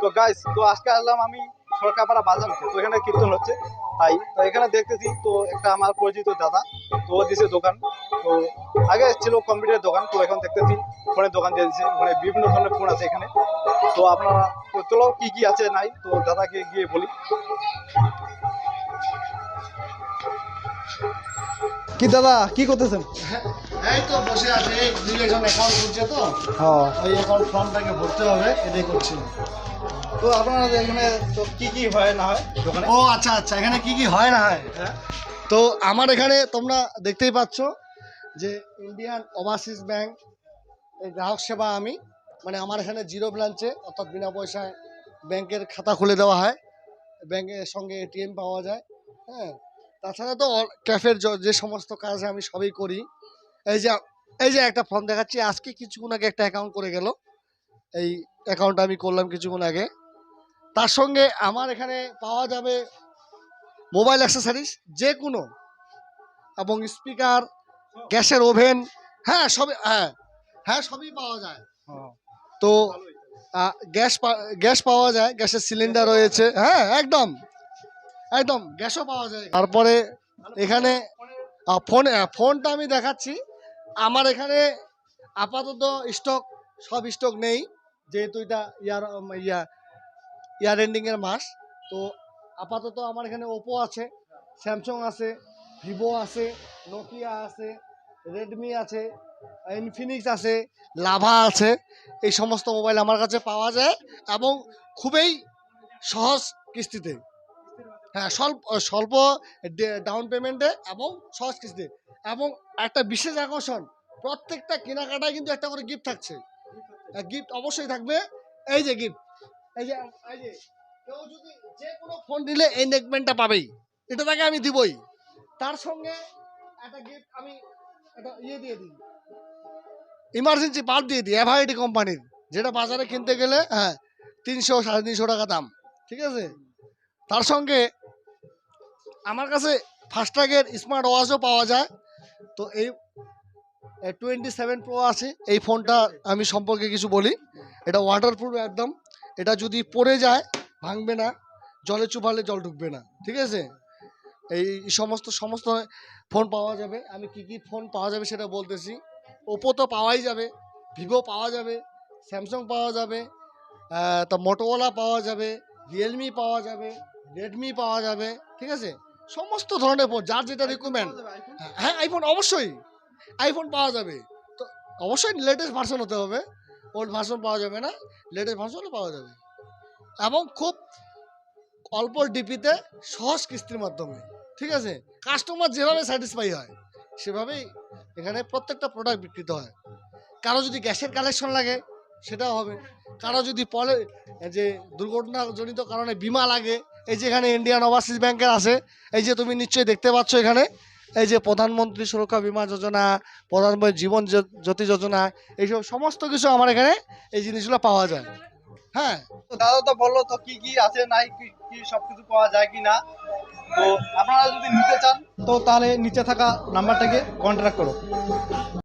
তো গাইস, তো আজকে আসলাম আমি সরকারপাড়া বাজারে। তো এখানে কীর্তন হচ্ছে, তাই তো এখানে দেখতেছি। তো একটা আমার পরিচিত দাদা, তো ও দিছে দোকান। তো আগে ছিল কম্পিউটারের দোকান, তো এখন দেখতেছি ফোনের দোকান দিয়ে দিচ্ছে। মানে বিভিন্ন ধরনের ফোন আছে এখানে। তো আপনারা তো চলো কি কি আছে নাই, তো দাদাকে গিয়ে বলি। কি দাদা কি করতেছেন? এই তো বসে আছে, দুজন অ্যাকাউন্ট করছে তো, হ্যাঁ, ওই অ্যাকাউন্ট ফর্মটাকে ভরতে হবে, এটাই করছি। তো আপনারা এখানে তো কি কি হয় না হয় দোকানে? ও আচ্ছা আচ্ছা, এখানে কি কি হয় না হয়। হ্যাঁ, তো আমার এখানে তোমরা দেখতেই পাচ্ছ যে ইন্ডিয়ান ওভারসিজ ব্যাংক এই গ্রাহক সেবা আমি, মানে আমার এখানে জিরো ব্রাঞ্চে অর্থাৎ বিনা পয়সায় ব্যাংকের খাতা খুলে দেওয়া হয়, ব্যাংকের সঙ্গে এটিএম পাওয়া যায়। হ্যাঁ, তাছাড়া তো ক্যাফের যে সমস্ত কাজ আমি সবই করি। এই যে এই যে একটা ফর্ম দেখাচ্ছি, আজকে কিছুক্ষণ আগে একটা অ্যাকাউন্ট করে গেল, এই অ্যাকাউন্টটা আমি করলাম কিছুক্ষণ আগে। তার সঙ্গে আমার এখানে পাওয়া যাবে মোবাইল অ্যাক্সেসরিজ যে কোনো, এবং স্পিকার, গ্যাসের ওভেন, হ্যাঁ সবই, হ্যাঁ হ্যাঁ সবই পাওয়া যায়। তো গ্যাস পাওয়া যায়, গ্যাসের সিলিন্ডার রয়েছে, হ্যাঁ একদম একদম গ্যাসও পাওয়া যায়। তারপরে এখানে ফোনটা আমি দেখাচ্ছি। আমার এখানে আপাতত সব স্টক নেই, যেহেতু এটা ইয়ার এন্ডিংয়ের মাস। তো আপাতত আমার এখানে ওপো আছে, স্যামসাং আছে, ভিভো আছে, নোকিয়া আছে, রেডমি আছে, ইনফিনিক্স আছে, লাভা আছে। এই সমস্ত মোবাইল আমার কাছে পাওয়া যায় এবং খুবই সহজ কিস্তিতে, হ্যাঁ স্বল্প ডাউন পেমেন্টে এবং সহজ কিস্তিতে। এবং একটা বিশেষ আকর্ষণ, প্রত্যেকটা কেনাকাটায় কিন্তু একটা করে গিফট থাকছে, গিফট অবশ্যই থাকবে। এই যে গিফট, এই যে কেউ যদি যে কোনো ফোন নিলে এই নেকবেন্ডটা পাবেই, এটা তাকে আমি দিবই। তার সঙ্গে একটা গিফট আমি একটা দিয়ে দিই, ইমার্জেন্সি বাল্ব দিয়ে দিই এভারএডি কোম্পানির, যেটা বাজারে কিনতে গেলে 300-350 টাকা দাম, ঠিক আছে। তার সঙ্গে আমার কাছে ফাস্ট্র্যাগের স্মার্ট ওয়াচও পাওয়া যায়। তো এই 27 প্রো আছে, এই ফোনটা আমি সম্পর্কে কিছু বলি। এটা ওয়াটারপ্রুফ একদম, এটা যদি পড়ে যায় ভাঙবে না, জলে চুপালে জল ঢুকবে না, ঠিক আছে। এই সমস্ত ফোন পাওয়া যাবে। আমি কি কি ফোন পাওয়া যাবে সেটা বলতেছি। ওপো তো পাওয়াই যাবে, ভিভো পাওয়া যাবে, স্যামসাং পাওয়া যাবে, তা মোটোরোলা পাওয়া যাবে, রিয়েলমি পাওয়া যাবে, রেডমি পাওয়া যাবে, ঠিক আছে। সমস্ত ধরনের ফোন যার যেটা রিকোয়ারমেন্ট। হ্যাঁ আইফোন, অবশ্যই আইফোন পাওয়া যাবে। তো অবশ্যই লেটেস্ট ভার্সন হতে হবে, ওল্ড ভার্সন পাওয়া যাবে না, লেটেস্ট ভার্সনও পাওয়া যাবে। এবং খুব অল্প ডিপিতে সহজ কিস্তির মাধ্যমে, ঠিক আছে। কাস্টমার যেভাবে স্যাটিসফাই হয় সেভাবেই এখানে প্রত্যেকটা প্রোডাক্ট বিক্রিত হয়। কারো যদি গ্যাসের কালেকশন লাগে সেটাও হবে, কারো যদি যে দুর্ঘটনাজনিত কারণে বিমা লাগে, এই যে এখানে ইন্ডিয়ান ওভারসিজ ব্যাংকের আছে। এই যে তুমি নিশ্চয়ই দেখতে পাচ্ছ এখানে, এই যে প্রধানমন্ত্রী সুরক্ষা বিমা যোজনা, প্রধানমন্ত্রী জীবন জ্যোতি যোজনা, এইসব সমস্ত কিছু আমার এখানে এই জিনিসগুলো পাওয়া যায়। হ্যাঁ, তো দাদা তো বললো তো কি কি আছে নাই, কি কি সবকিছু পাওয়া যায় কি না। তো আপনারা যদি নিতে চান, তো তাহলে নিচে থাকা নাম্বারটাকে কন্ট্যাক্ট করো।